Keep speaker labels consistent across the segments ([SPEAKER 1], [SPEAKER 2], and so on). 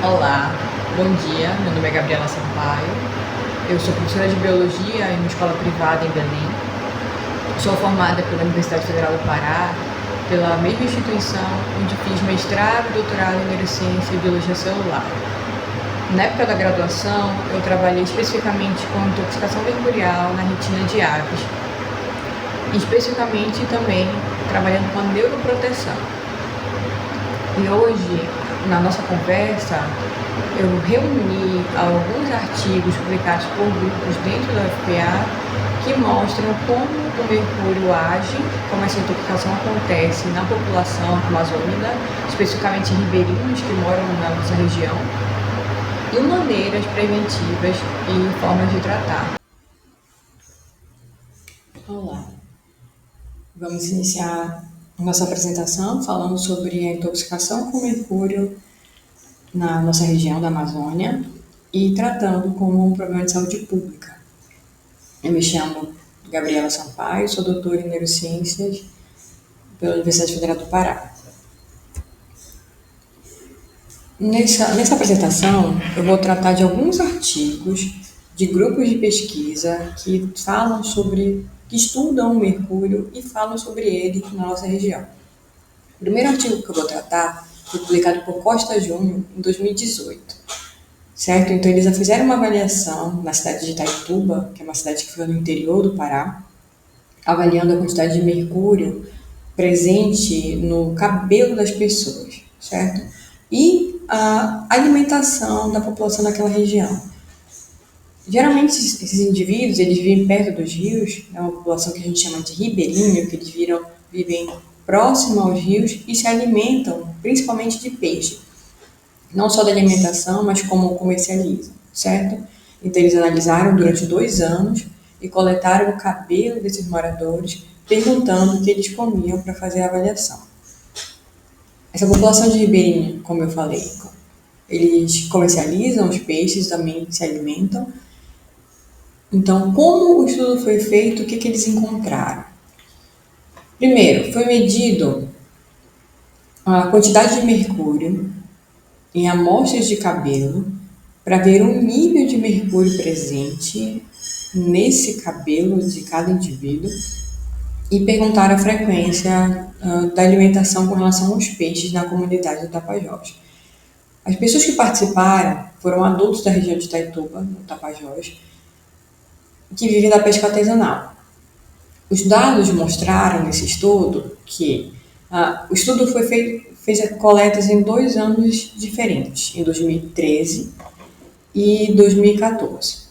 [SPEAKER 1] Olá, bom dia. Meu nome é Gabriela Sampaio. Eu sou professora de biologia em uma escola privada em Belém. Sou formada pela Universidade Federal do Pará, pela mesma instituição onde fiz mestrado e doutorado em neurociência e biologia celular. Na época da graduação, eu trabalhei especificamente com intoxicação mercurial na retina de aves, e especificamente também trabalhando com a neuroproteção. E hoje, na nossa conversa, eu reuni alguns artigos publicados por grupos dentro da UFPA que mostram como o mercúrio age, como essa intoxicação acontece na população amazônica, especificamente ribeirinhos que moram na nossa região, e maneiras preventivas e formas de tratar.
[SPEAKER 2] Olá, vamos iniciar nossa apresentação falando sobre a intoxicação com mercúrio na nossa região da Amazônia e tratando como um problema de saúde pública. Eu me chamo Gabriela Sampaio, sou doutora em neurociências pela Universidade Federal do Pará. Nessa apresentação, eu vou tratar de alguns artigos de grupos de pesquisa que falam sobre, que estudam o mercúrio e falam sobre ele na nossa região. O primeiro artigo que eu vou tratar foi publicado por Costa Júnior em 2018, certo? Então eles já fizeram uma avaliação na cidade de Itaituba, que é uma cidade que fica no interior do Pará, avaliando a quantidade de mercúrio presente no cabelo das pessoas, certo? E a alimentação da população daquela região. Geralmente esses indivíduos, eles vivem perto dos rios, é uma população que a gente chama de ribeirinho, que eles vivem próximo aos rios e se alimentam principalmente de peixe. Não só da alimentação, mas como comercializam, certo? Então eles analisaram durante 2 anos e coletaram o cabelo desses moradores, perguntando o que eles comiam para fazer a avaliação. Essa população de ribeirinho, como eu falei, eles comercializam os peixes, também se alimentam. Então, como o estudo foi feito, o que eles encontraram? Primeiro, foi medido a quantidade de mercúrio em amostras de cabelo para ver o nível de mercúrio presente nesse cabelo de cada indivíduo e perguntar a frequência da alimentação com relação aos peixes na comunidade do Tapajós. As pessoas que participaram foram adultos da região de Itaituba, no Tapajós, que vivem da pesca artesanal. Os dados mostraram nesse estudo que o estudo fez coletas em 2 anos diferentes, em 2013 e 2014.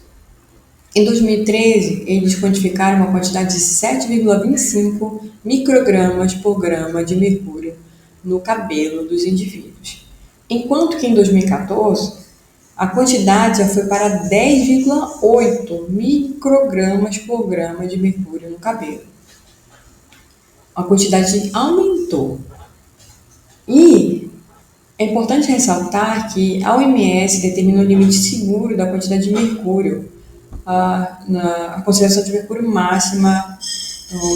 [SPEAKER 2] Em 2013, eles quantificaram uma quantidade de 7,25 microgramas por grama de mercúrio no cabelo dos indivíduos. Enquanto que em 2014, a quantidade já foi para 10,8 microgramas por grama de mercúrio no cabelo. A quantidade aumentou. E é importante ressaltar que a OMS determinou o limite seguro da quantidade de mercúrio, a concentração de mercúrio máxima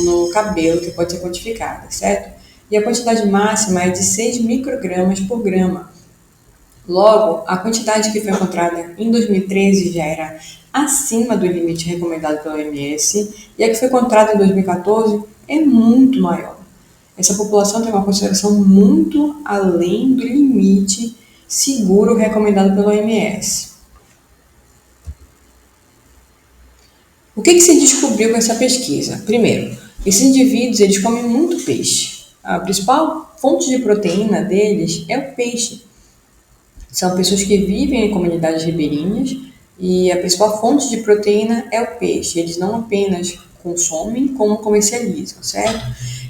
[SPEAKER 2] no cabelo que pode ser quantificada, certo? E a quantidade máxima é de 6 microgramas por grama. Logo, a quantidade que foi encontrada em 2013 já era acima do limite recomendado pela OMS e a que foi encontrada em 2014 é muito maior. Essa população tem uma concentração muito além do limite seguro recomendado pela OMS. O que se descobriu com essa pesquisa? Primeiro, esses indivíduos eles comem muito peixe. A principal fonte de proteína deles é o peixe. São pessoas que vivem em comunidades ribeirinhas e a principal fonte de proteína é o peixe. Eles não apenas consomem, como comercializam, certo?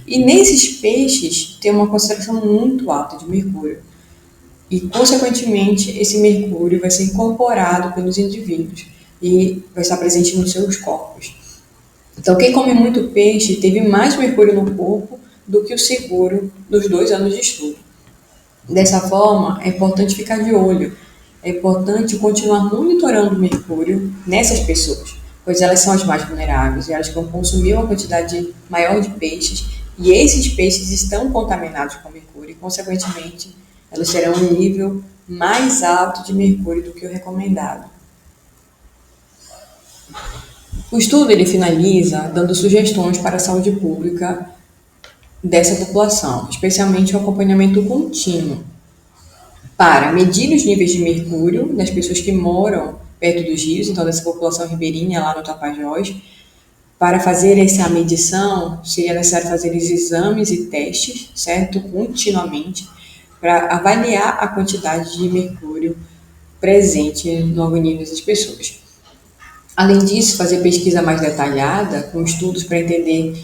[SPEAKER 2] E nesses peixes tem uma concentração muito alta de mercúrio. E, consequentemente, esse mercúrio vai ser incorporado pelos indivíduos e vai estar presente nos seus corpos. Então, quem come muito peixe teve mais mercúrio no corpo do que o seguro dos 2 anos de estudo. Dessa forma, é importante ficar de olho, é importante continuar monitorando o mercúrio nessas pessoas, pois elas são as mais vulneráveis e elas vão consumir uma quantidade maior de peixes e esses peixes estão contaminados com mercúrio e, consequentemente, elas terão um nível mais alto de mercúrio do que o recomendado. O estudo ele finaliza dando sugestões para a saúde pública dessa população, especialmente o acompanhamento contínuo para medir os níveis de mercúrio das pessoas que moram perto dos rios, então dessa população ribeirinha lá no Tapajós. Para fazer essa medição, seria necessário fazer os exames e testes, certo? Continuamente, para avaliar a quantidade de mercúrio presente no organismo das pessoas. Além disso, fazer pesquisa mais detalhada, com estudos para entender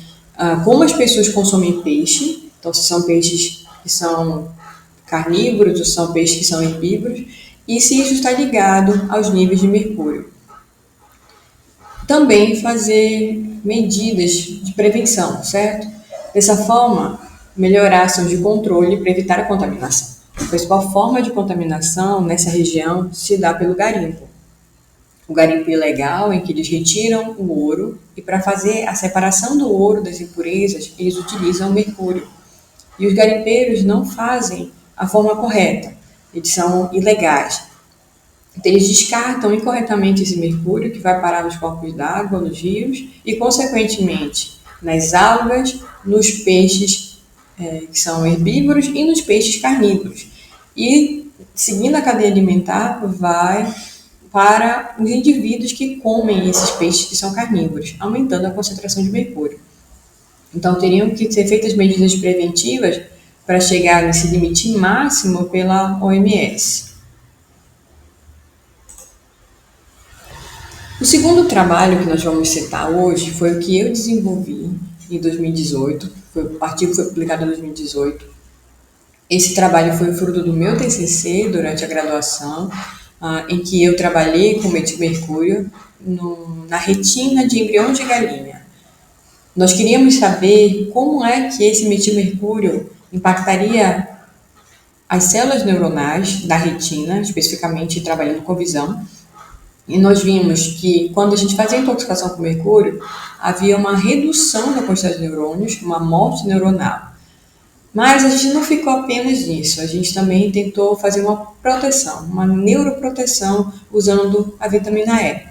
[SPEAKER 2] como as pessoas consomem peixe, então se são peixes que são carnívoros ou são peixes que são herbívoros, e se isso está ligado aos níveis de mercúrio. Também fazer medidas de prevenção, certo? Dessa forma, melhorar ações de controle para evitar a contaminação. A principal forma de contaminação nessa região se dá pelo garimpo. O garimpo ilegal, em que eles retiram o ouro, e para fazer a separação do ouro das impurezas, eles utilizam o mercúrio. E os garimpeiros não fazem a forma correta, eles são ilegais. Então, eles descartam incorretamente esse mercúrio, que vai parar nos corpos d'água, nos rios, e, consequentemente, nas algas, nos peixes que são herbívoros e nos peixes carnívoros. E, seguindo a cadeia alimentar, vai para os indivíduos que comem esses peixes que são carnívoros, aumentando a concentração de mercúrio. Então, teriam que ser feitas medidas preventivas para chegar nesse limite máximo pela OMS. O segundo trabalho que nós vamos citar hoje foi o que eu desenvolvi em 2018, o artigo foi publicado em 2018. Esse trabalho foi fruto do meu TCC durante a graduação, em que eu trabalhei com metilmercúrio na retina de embriões de galinha. Nós queríamos saber como é que esse metilmercúrio impactaria as células neuronais da retina, especificamente trabalhando com visão, e nós vimos que quando a gente fazia intoxicação com mercúrio, havia uma redução da quantidade de neurônios, uma morte neuronal. Mas a gente não ficou apenas nisso, a gente também tentou fazer uma proteção, uma neuroproteção usando a vitamina E.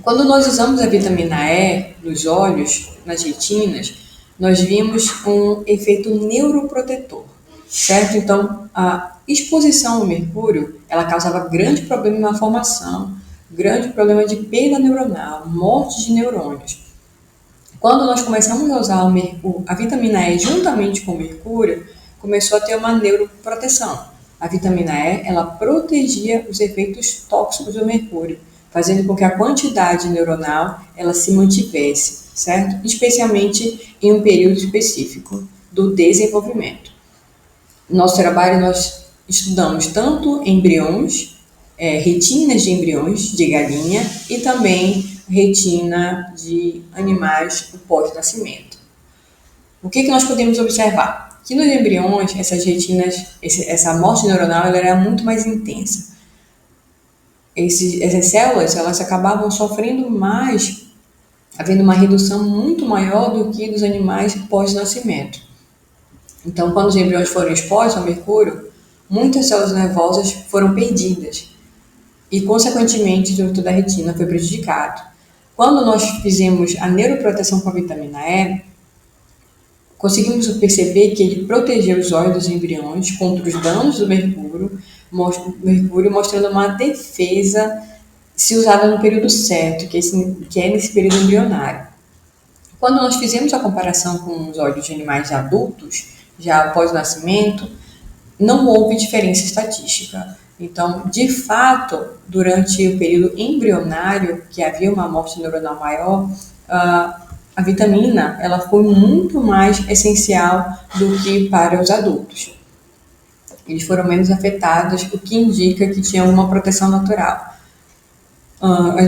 [SPEAKER 2] Quando nós usamos a vitamina E nos olhos, nas retinas, nós vimos um efeito neuroprotetor, certo? Então, a exposição ao mercúrio, ela causava grande problema na formação, grande problema de perda neuronal, morte de neurônios. Quando nós começamos a usar a vitamina E juntamente com o mercúrio, começou a ter uma neuroproteção. A vitamina E, ela protegia os efeitos tóxicos do mercúrio, fazendo com que a quantidade neuronal ela se mantivesse, certo? Especialmente em um período específico do desenvolvimento. No nosso trabalho, nós estudamos tanto embriões, retinas de embriões de galinha e também retina de animais pós-nascimento. O que nós podemos observar? Que nos embriões, essas retinas, essa morte neuronal ela era muito mais intensa. Essas células elas acabavam sofrendo mais, havendo uma redução muito maior do que dos animais pós-nascimento. Então, quando os embriões foram expostos ao mercúrio, muitas células nervosas foram perdidas e, consequentemente, o estrutura da retina foi prejudicado. Quando nós fizemos a neuroproteção com a vitamina E, conseguimos perceber que ele protegeu os olhos dos embriões contra os danos do mercúrio, mostrando uma defesa se usada no período certo, que é nesse período embrionário. Quando nós fizemos a comparação com os olhos de animais adultos, já após o nascimento, não houve diferença estatística. Então, de fato, durante o período embrionário, que havia uma morte neuronal maior, a vitamina ela foi muito mais essencial do que para os adultos. Eles foram menos afetados, o que indica que tinha uma proteção natural.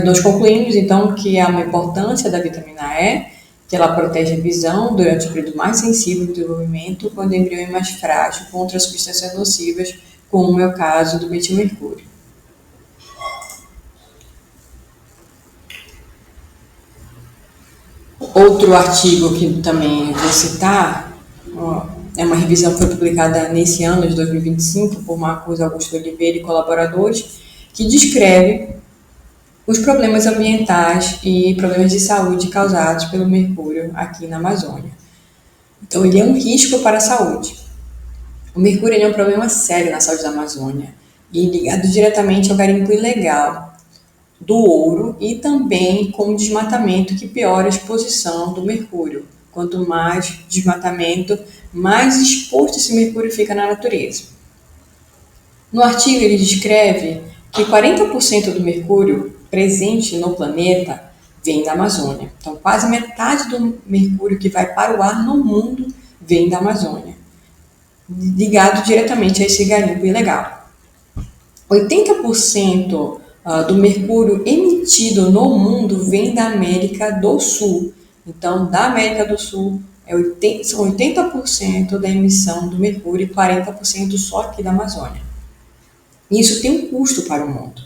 [SPEAKER 2] Nós concluímos, então, que há uma importância da vitamina E, que ela protege a visão durante o período mais sensível do desenvolvimento, quando o embrião é mais frágil contra substâncias nocivas, como é o caso do metilmercúrio. Outro artigo que também vou citar Uma revisão foi publicada nesse ano de 2025 por Marcos Augusto Oliveira e colaboradores, que descreve os problemas ambientais e problemas de saúde causados pelo mercúrio aqui na Amazônia. Então, ele é um risco para a saúde. O mercúrio é um problema sério na saúde da Amazônia e ligado diretamente ao garimpo ilegal do ouro e também com o desmatamento que piora a exposição do mercúrio. Quanto mais desmatamento, mais exposto esse mercúrio fica na natureza. No artigo, ele descreve que 40% do mercúrio presente no planeta vem da Amazônia. Então, quase metade do mercúrio que vai para o ar no mundo vem da Amazônia, ligado diretamente a esse garimpo ilegal. 80% do mercúrio emitido no mundo vem da América do Sul. Então, da América do Sul, são 80% da emissão do mercúrio e 40% só aqui da Amazônia. Isso tem um custo para o mundo.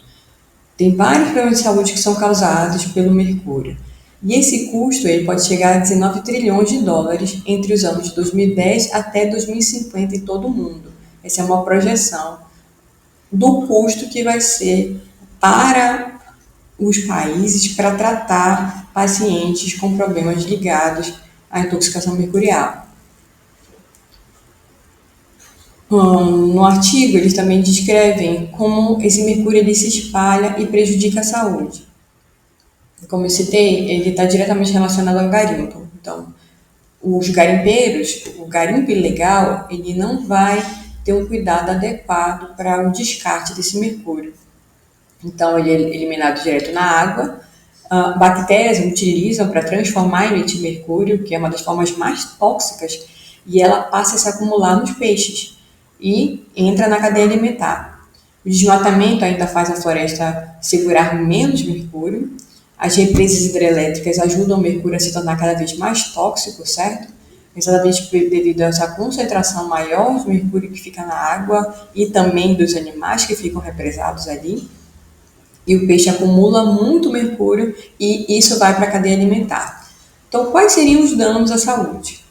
[SPEAKER 2] Tem vários problemas de saúde que são causados pelo mercúrio. E esse custo ele pode chegar a 19 trilhões de dólares entre os anos de 2010 até 2050 em todo o mundo. Essa é uma projeção do custo que vai ser para os países para tratar pacientes com problemas ligados à intoxicação mercurial. No artigo, eles também descrevem como esse mercúrio ele se espalha e prejudica a saúde. Como eu citei, ele está diretamente relacionado ao garimpo. Então, os garimpeiros, o garimpo ilegal, ele não vai ter um cuidado adequado para o descarte desse mercúrio. Então, ele é eliminado direto na água. Bactérias utilizam para transformar e emitir mercúrio, que é uma das formas mais tóxicas, e ela passa a se acumular nos peixes e entra na cadeia alimentar. O desmatamento ainda faz a floresta segurar menos mercúrio. As represas hidrelétricas ajudam o mercúrio a se tornar cada vez mais tóxico, certo? Exatamente devido a essa concentração maior de mercúrio que fica na água e também dos animais que ficam represados ali. E o peixe acumula muito mercúrio e isso vai para a cadeia alimentar. Então, quais seriam os danos à saúde?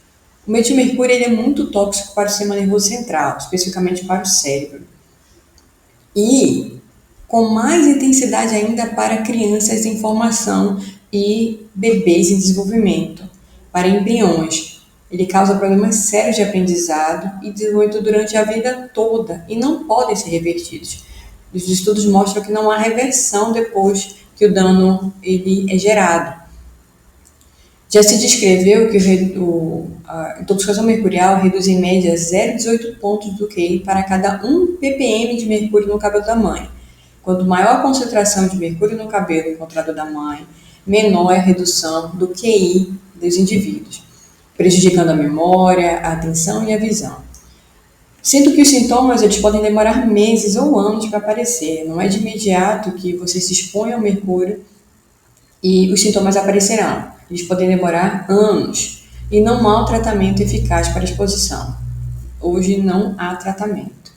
[SPEAKER 2] O metilmercúrio ele é muito tóxico para o sistema nervoso central, especificamente para o cérebro. E com mais intensidade ainda para crianças em formação e bebês em desenvolvimento, para embriões. Ele causa problemas sérios de aprendizado e desenvolvimento durante a vida toda e não podem ser revertidos. Os estudos mostram que não há reversão depois que o dano ele é gerado. Já se descreveu que a intoxicação mercurial reduz em média 0,18 pontos do QI para cada 1 ppm de mercúrio no cabelo da mãe. Quanto maior a concentração de mercúrio no cabelo encontrado da mãe, menor é a redução do QI dos indivíduos, prejudicando a memória, a atenção e a visão. Sendo que os sintomas eles podem demorar meses ou anos para aparecer. Não é de imediato que você se expõe ao mercúrio e os sintomas aparecerão. Eles podem demorar anos e não há um tratamento eficaz para a exposição. Hoje não há tratamento.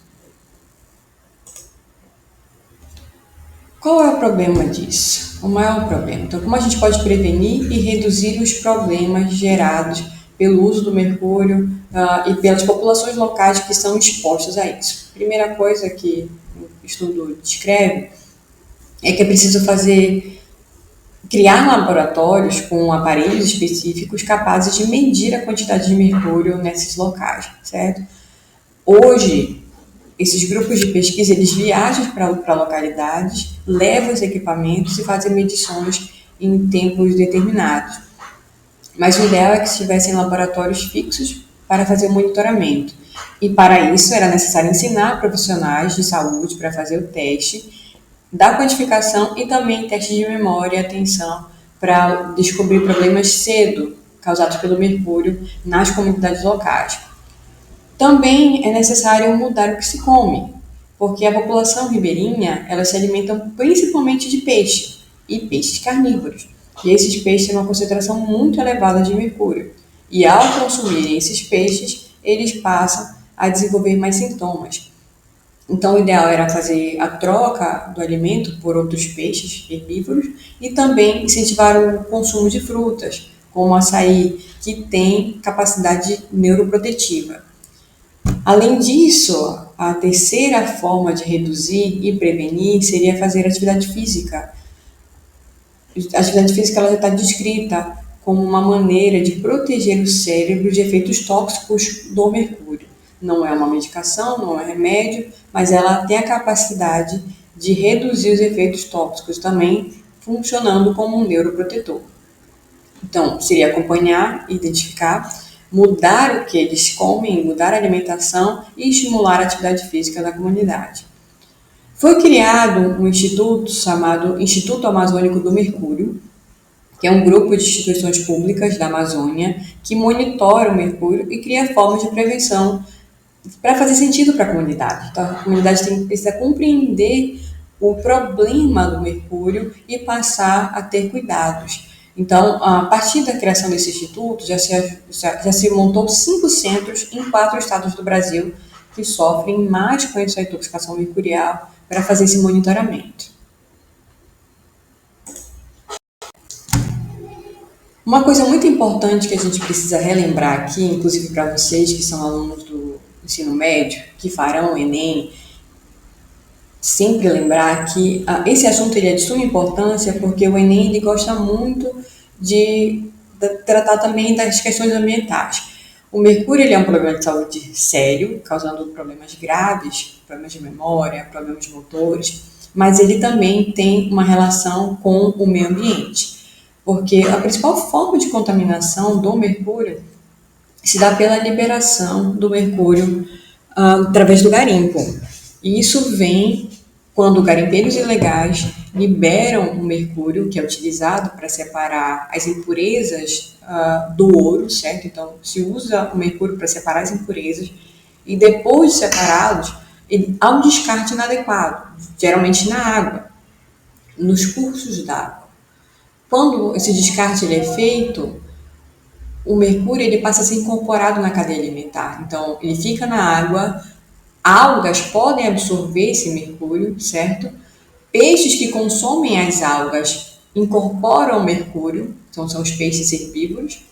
[SPEAKER 2] Qual é o problema disso? O maior problema. Então, como a gente pode prevenir e reduzir os problemas gerados pelo uso do mercúrio e pelas populações locais que estão expostas a isso? Primeira coisa que o estudo descreve é que é preciso criar laboratórios com aparelhos específicos capazes de medir a quantidade de mercúrio nesses locais, certo? Hoje, esses grupos de pesquisa, eles viajam para localidades, levam os equipamentos e fazem medições em tempos determinados. Mas o ideal é que se tivessem laboratórios fixos para fazer o monitoramento. E para isso era necessário ensinar profissionais de saúde para fazer o teste da quantificação e também teste de memória e atenção para descobrir problemas cedo causados pelo mercúrio nas comunidades locais. Também é necessário mudar o que se come, porque a população ribeirinha ela se alimenta principalmente de peixe e peixes carnívoros. E esses peixes têm uma concentração muito elevada de mercúrio. E ao consumirem esses peixes, eles passam a desenvolver mais sintomas. Então, o ideal era fazer a troca do alimento por outros peixes herbívoros e também incentivar o consumo de frutas, como o açaí, que tem capacidade neuroprotetiva. Além disso, a terceira forma de reduzir e prevenir seria fazer atividade física. A atividade física ela já está descrita como uma maneira de proteger o cérebro de efeitos tóxicos do mercúrio. Não é uma medicação, não é remédio, mas ela tem a capacidade de reduzir os efeitos tóxicos também, funcionando como um neuroprotetor. Então, seria acompanhar, identificar, mudar o que eles comem, mudar a alimentação e estimular a atividade física da comunidade. Foi criado um instituto chamado Instituto Amazônico do Mercúrio, que é um grupo de instituições públicas da Amazônia que monitora o mercúrio e cria formas de prevenção para fazer sentido para a comunidade. Então, a comunidade precisa compreender o problema do mercúrio e passar a ter cuidados. Então, a partir da criação desse instituto, já se montou 5 centros em 4 estados do Brasil que sofrem mais com essa intoxicação mercurial para fazer esse monitoramento. Uma coisa muito importante que a gente precisa relembrar aqui, inclusive para vocês que são alunos do ensino médio, que farão o Enem, sempre lembrar que esse assunto ele é de suma importância porque o Enem ele gosta muito de tratar também das questões ambientais. O mercúrio ele é um problema de saúde sério, causando problemas graves, problemas de memória, problemas motores, mas ele também tem uma relação com o meio ambiente, porque a principal forma de contaminação do mercúrio se dá pela liberação do mercúrio através do garimpo. E isso vem quando garimpeiros ilegais liberam o mercúrio, que é utilizado para separar as impurezas do ouro, certo? Então, se usa o mercúrio para separar as impurezas e depois de separados, há um descarte inadequado, geralmente na água, nos cursos d'água. Quando esse descarte ele é feito, o mercúrio ele passa a ser incorporado na cadeia alimentar. Então, ele fica na água, algas podem absorver esse mercúrio, certo? Peixes que consomem as algas incorporam o mercúrio, então são os peixes herbívoros.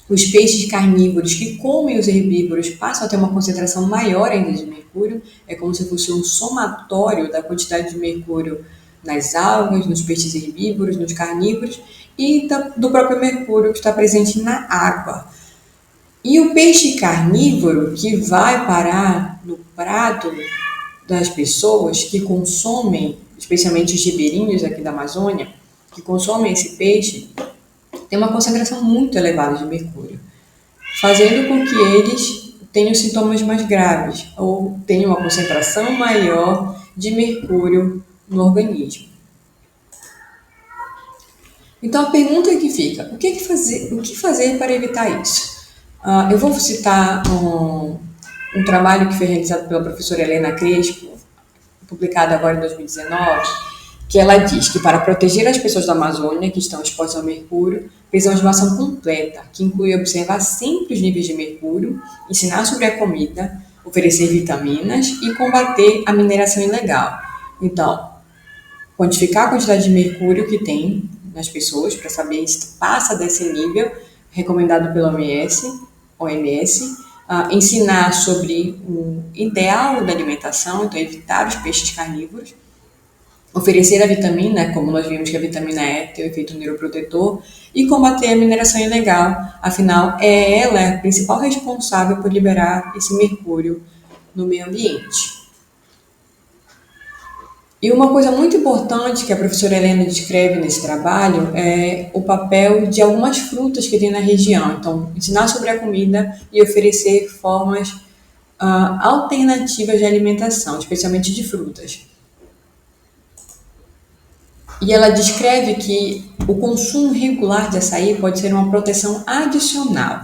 [SPEAKER 2] Os peixes carnívoros que comem os herbívoros passam a ter uma concentração maior ainda de mercúrio, é como se fosse um somatório da quantidade de mercúrio nas algas, nos peixes herbívoros, nos carnívoros e do próprio mercúrio que está presente na água. E o peixe carnívoro que vai parar no prato das pessoas que consomem, especialmente os ribeirinhos aqui da Amazônia, que consomem esse peixe, tem uma concentração muito elevada de mercúrio, fazendo com que eles tenham sintomas mais graves ou tenham uma concentração maior de mercúrio no organismo. Então a pergunta que fica, o que fazer para evitar isso? Eu vou citar um trabalho que foi realizado pela professora Helena Crespo, publicado agora em 2019, que ela diz que para proteger as pessoas da Amazônia que estão expostas ao mercúrio, precisamos de uma ação completa, que inclui observar sempre os níveis de mercúrio, ensinar sobre a comida, oferecer vitaminas e combater a mineração ilegal. Então, quantificar a quantidade de mercúrio que tem nas pessoas, para saber se passa desse nível, recomendado pela OMS, ensinar sobre o ideal da alimentação, então evitar os peixes carnívoros, oferecer a vitamina, como nós vimos que a vitamina E tem o efeito neuroprotetor, e combater a mineração ilegal, afinal é ela a principal responsável por liberar esse mercúrio no meio ambiente. E uma coisa muito importante que a professora Helena descreve nesse trabalho é o papel de algumas frutas que tem na região. Então, ensinar sobre a comida e oferecer formas alternativas de alimentação, especialmente de frutas. E ela descreve que o consumo regular de açaí pode ser uma proteção adicional.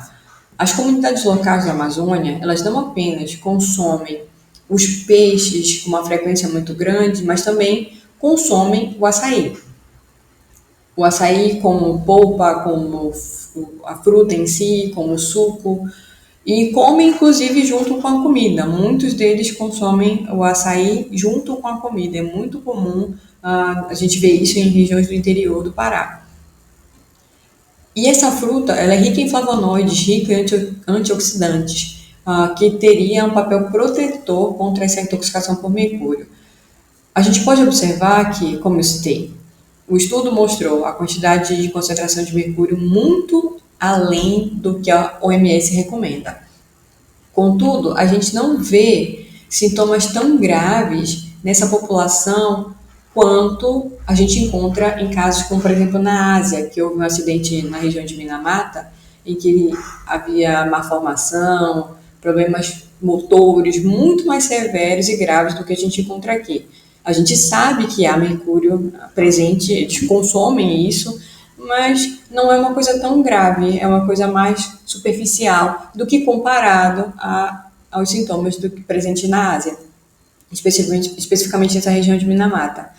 [SPEAKER 2] As comunidades locais da Amazônia, elas não apenas consomem os peixes com uma frequência muito grande, mas também consomem o açaí. O açaí como polpa, como a fruta em si, como suco, e comem inclusive junto com a comida. Muitos deles consomem o açaí junto com a comida. É muito comum a gente ver isso em regiões do interior do Pará. E essa fruta ela é rica em flavonoides, rica em antioxidantes. que teria um papel protetor contra essa intoxicação por mercúrio. A gente pode observar que, como eu citei, o estudo mostrou a quantidade de concentração de mercúrio muito além do que a OMS recomenda. Contudo, a gente não vê sintomas tão graves nessa população quanto a gente encontra em casos como, por exemplo, na Ásia, que houve um acidente na região de Minamata, em que havia má formação, problemas motores muito mais severos e graves do que a gente encontra aqui. A gente sabe que há mercúrio presente, eles consomem isso, mas não é uma coisa tão grave, é uma coisa mais superficial do que comparado aos sintomas do que presente na Ásia, especificamente nessa região de Minamata.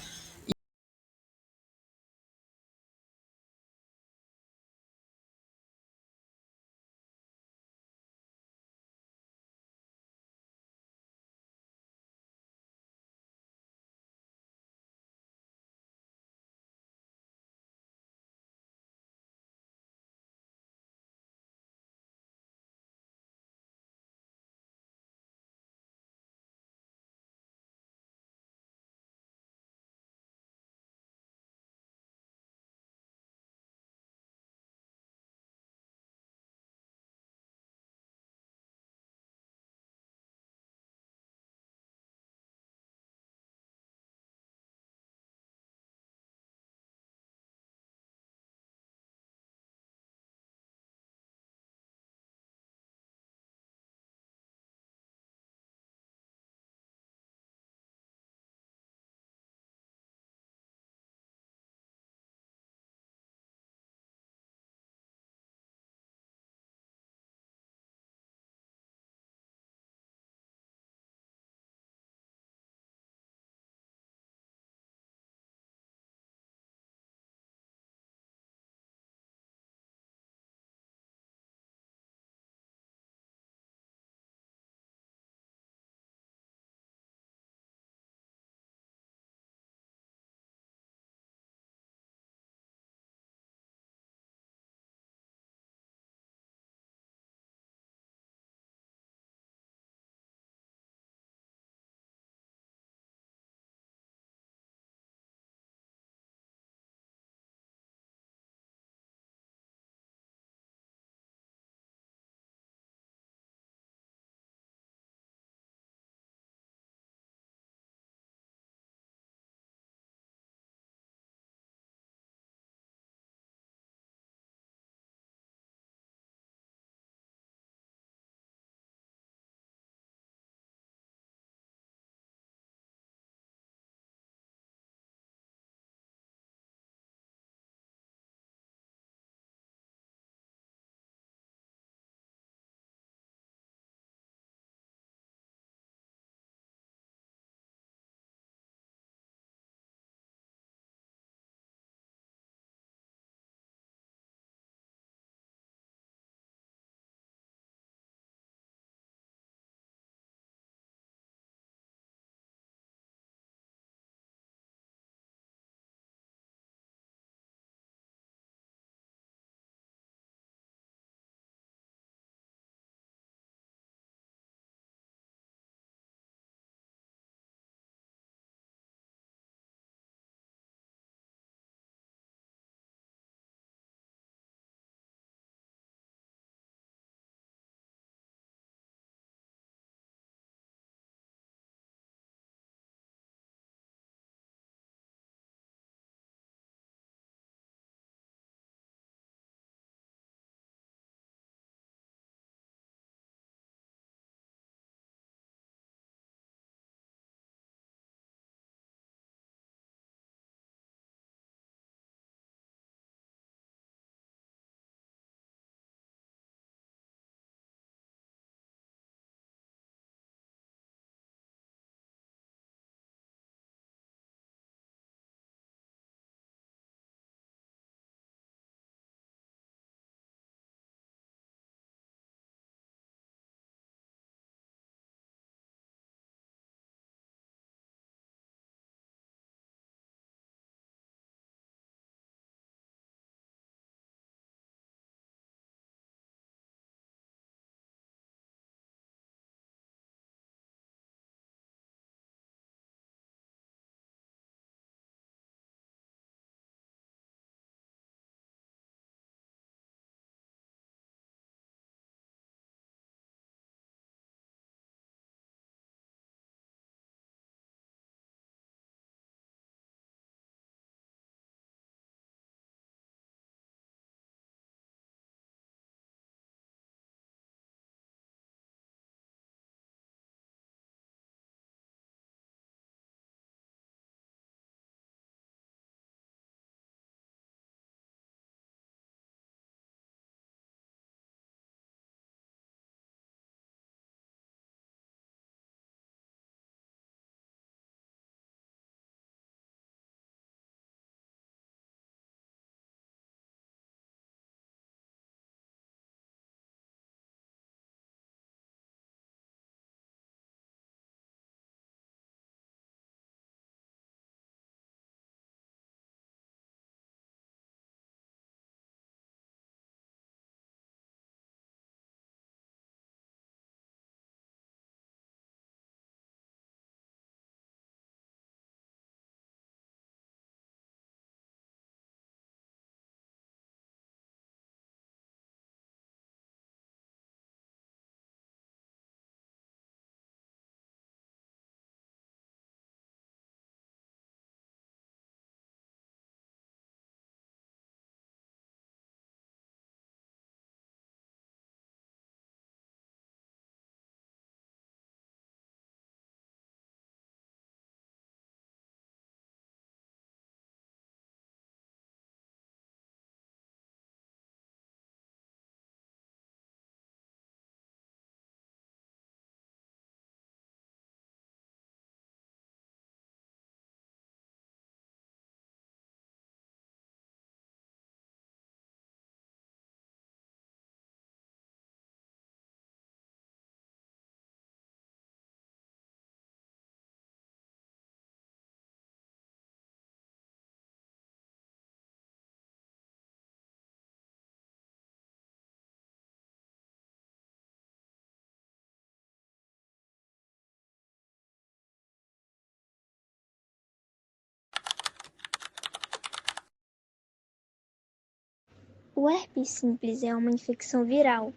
[SPEAKER 3] O herpes simples é uma infecção viral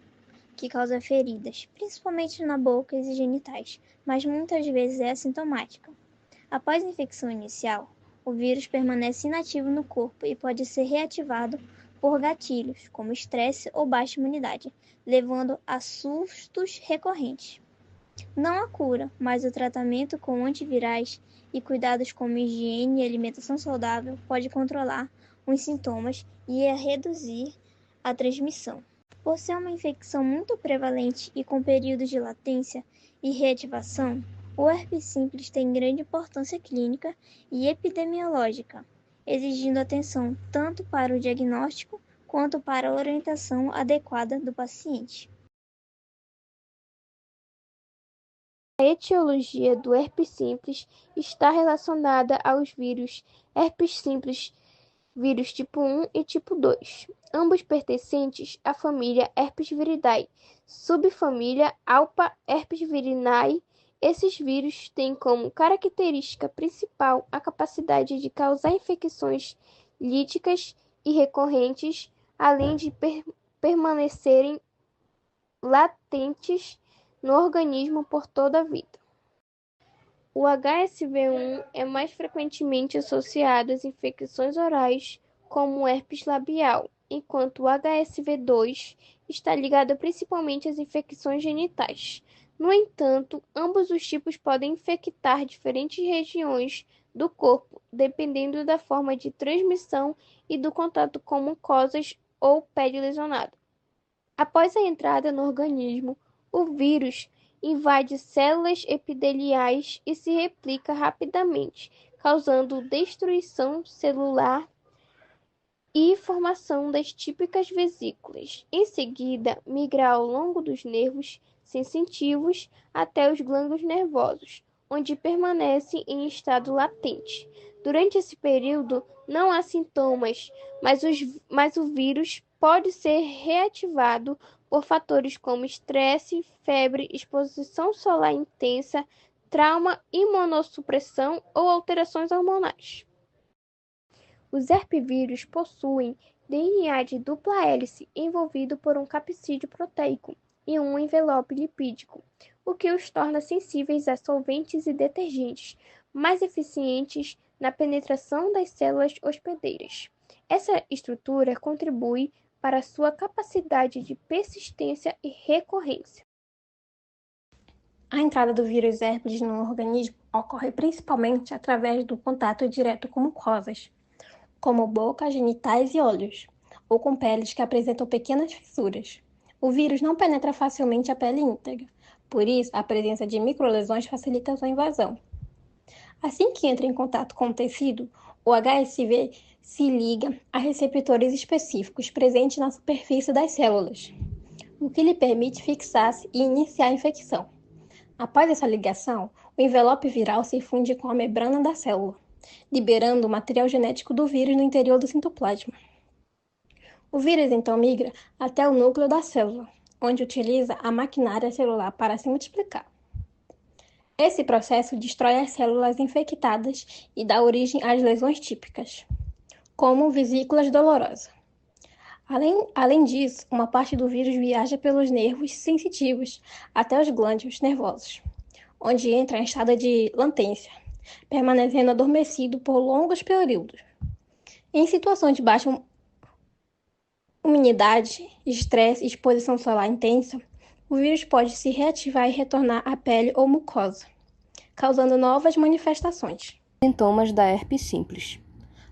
[SPEAKER 3] que causa feridas, principalmente na boca e genitais, mas muitas vezes é assintomática. Após a infecção inicial, o vírus permanece inativo no corpo e pode ser reativado por gatilhos, como estresse ou baixa imunidade, levando a sustos recorrentes. Não há cura, mas o tratamento com antivirais e cuidados como higiene e alimentação saudável pode controlar os sintomas e reduzir a transmissão. Por ser uma infecção muito prevalente e com períodos de latência e reativação, o herpes simples tem grande importância clínica e epidemiológica, exigindo atenção tanto para o diagnóstico quanto para a orientação adequada do paciente. A etiologia do herpes simples está relacionada aos vírus herpes simples, vírus tipo 1 e tipo 2, ambos pertencentes à família Herpesviridae, subfamília Alpha Herpesvirinae. Esses vírus têm como característica principal a capacidade de causar infecções líticas e recorrentes, além de permanecerem latentes no organismo por toda a vida. O HSV1 é mais frequentemente associado às infecções orais, como o herpes labial, enquanto o HSV2 está ligado principalmente às infecções genitais. No entanto, ambos os tipos podem infectar diferentes regiões do corpo, dependendo da forma de transmissão e do contato com mucosas ou pele lesionada. Após a entrada no organismo, o vírus invade células epiteliais e se replica rapidamente, causando destruição celular e formação das típicas vesículas. Em seguida, migra ao longo dos nervos sensitivos até os glândulos nervosos, onde permanece em estado latente. Durante esse período, não há sintomas, mas o vírus pode ser reativado por fatores como estresse, febre, exposição solar intensa, trauma, imunossupressão ou alterações hormonais. Os herpevírus possuem DNA de dupla hélice envolvido por um capsídeo proteico e um envelope lipídico, o que os torna sensíveis a solventes e detergentes, mais eficientes na penetração das células hospedeiras. Essa estrutura contribui para sua capacidade de persistência e recorrência. A entrada do vírus herpes no organismo ocorre principalmente através do contato direto com mucosas, como boca, genitais e olhos, ou com peles que apresentam pequenas fissuras. O vírus não penetra facilmente a pele íntegra, por isso a presença de microlesões facilita sua invasão. Assim que entra em contato com o tecido, o HSV se liga a receptores específicos presentes na superfície das células, o que lhe permite fixar-se e iniciar a infecção. Após essa ligação, o envelope viral se funde com a membrana da célula, liberando o material genético do vírus no interior do citoplasma. O vírus então migra até o núcleo da célula, onde utiliza a maquinária celular para se multiplicar. Esse processo destrói as células infectadas e dá origem às lesões típicas, como vesículas dolorosas. Além disso, uma parte do vírus viaja pelos nervos sensitivos até os glândulos nervosos, onde entra em estado de latência, permanecendo adormecido por longos períodos. Em situações de baixa umidade, estresse e exposição solar intensa, o vírus pode se reativar e retornar à pele ou mucosa, causando novas manifestações.
[SPEAKER 4] Sintomas da herpes simples: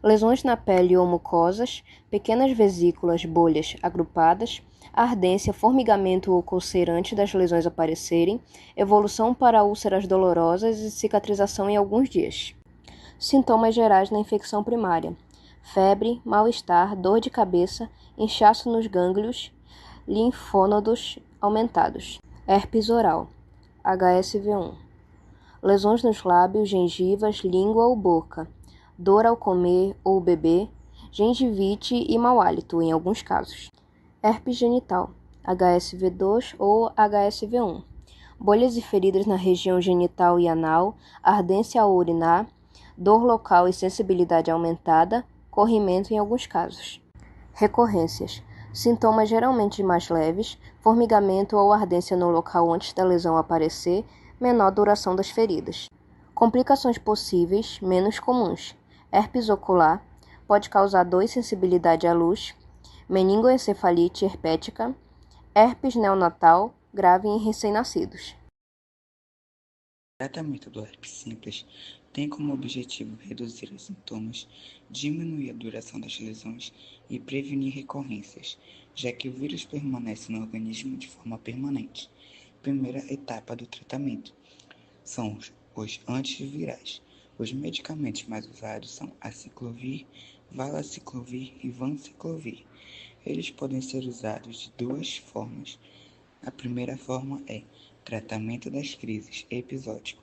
[SPEAKER 4] lesões na pele ou mucosas, pequenas vesículas, bolhas agrupadas, ardência, formigamento ou coceira antes das lesões aparecerem, evolução para úlceras dolorosas e cicatrização em alguns dias. Sintomas gerais na infecção primária: febre, mal-estar, dor de cabeça, inchaço nos gânglios, linfônodos aumentados. Herpes oral, HSV1. Lesões nos lábios, gengivas, língua ou boca, dor ao comer ou beber, gengivite e mau hálito em alguns casos. Herpes genital, HSV2 ou HSV1. Bolhas e feridas na região genital e anal, ardência ao urinar, dor local e sensibilidade aumentada, corrimento em alguns casos. Recorrências: Sintomas geralmente mais leves, formigamento ou ardência no local antes da lesão aparecer, menor duração das feridas. Complicações possíveis, menos comuns. Herpes ocular, pode causar dor e sensibilidade à luz, meningoencefalite herpética, herpes neonatal, grave em recém-nascidos.
[SPEAKER 5] O tratamento do herpes simples tem como objetivo reduzir os sintomas, diminuir a duração das lesões e prevenir recorrências, já que o vírus permanece no organismo de forma permanente. Primeira etapa do tratamento são os antivirais. Os medicamentos mais usados são aciclovir, valaciclovir e vanciclovir. Eles podem ser usados de duas formas. A primeira forma é tratamento das crises episódico.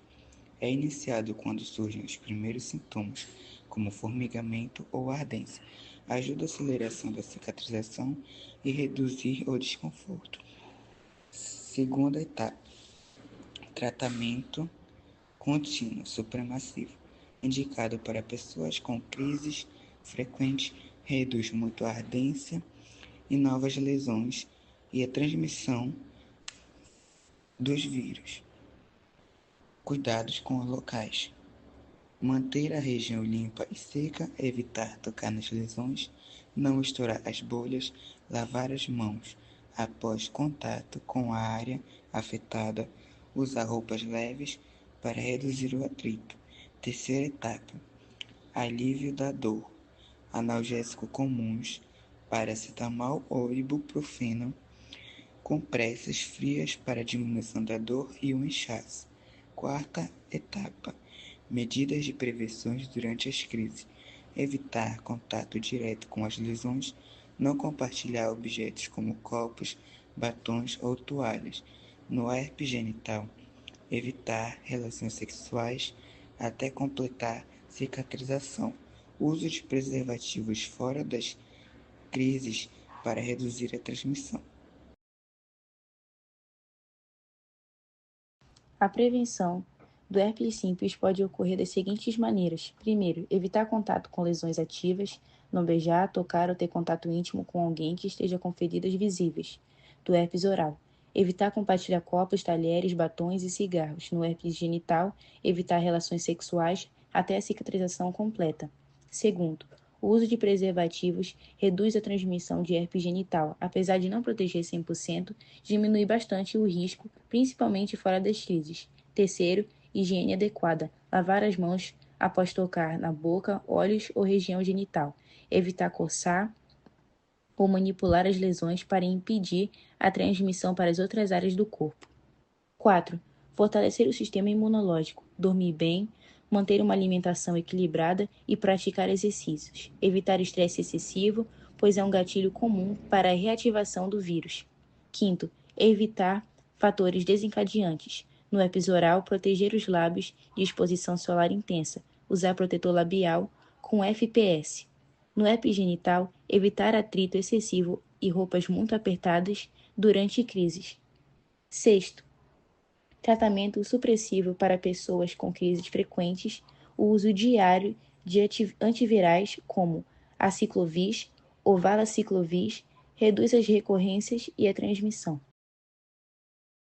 [SPEAKER 5] É iniciado quando surgem os primeiros sintomas, como formigamento ou ardência. Ajuda a aceleração da cicatrização e reduzir o desconforto. Segunda etapa, tratamento contínuo supramassivo, indicado para pessoas com crises frequentes, reduz muito a ardência e novas lesões e a transmissão dos vírus. Cuidados com os locais. Manter a região limpa e seca, evitar tocar nas lesões, não misturar as bolhas, lavar as mãos após contato com a área afetada, usar roupas leves para reduzir o atrito. Terceira etapa, alívio da dor. Analgésico comuns, paracetamol ou ibuprofeno, compressas frias para diminuição da dor e um inchaço. Quarta etapa, medidas de prevenção durante as crises. Evitar contato direto com as lesões, não compartilhar objetos como copos, batons ou toalhas. No herpes genital, evitar relações sexuais até completar cicatrização. Uso de preservativos fora das crises para reduzir a transmissão.
[SPEAKER 6] A prevenção do herpes simples pode ocorrer das seguintes maneiras. Primeiro, evitar contato com lesões ativas, não beijar, tocar ou ter contato íntimo com alguém que esteja com feridas visíveis. Do herpes oral, evitar compartilhar copos, talheres, batons e cigarros. No herpes genital, evitar relações sexuais até a cicatrização completa. Segundo, o uso de preservativos reduz a transmissão de herpes genital. Apesar de não proteger 100%, diminui bastante o risco, principalmente fora das crises. Terceiro, higiene adequada. Lavar as mãos após tocar na boca, olhos ou região genital. Evitar coçar ou manipular as lesões para impedir a transmissão para as outras áreas do corpo. 4. Fortalecer o sistema imunológico. Dormir bem, manter uma alimentação equilibrada e praticar exercícios. Evitar estresse excessivo, pois é um gatilho comum para a reativação do vírus. 5. Evitar fatores desencadeantes. No herpes oral, proteger os lábios de exposição solar intensa. Usar protetor labial com FPS. No herpes genital, evitar atrito excessivo e roupas muito apertadas durante crises. 6. Tratamento supressivo para pessoas com crises frequentes, o uso diário de antivirais como aciclovir ou valaciclovir reduz as recorrências e a transmissão.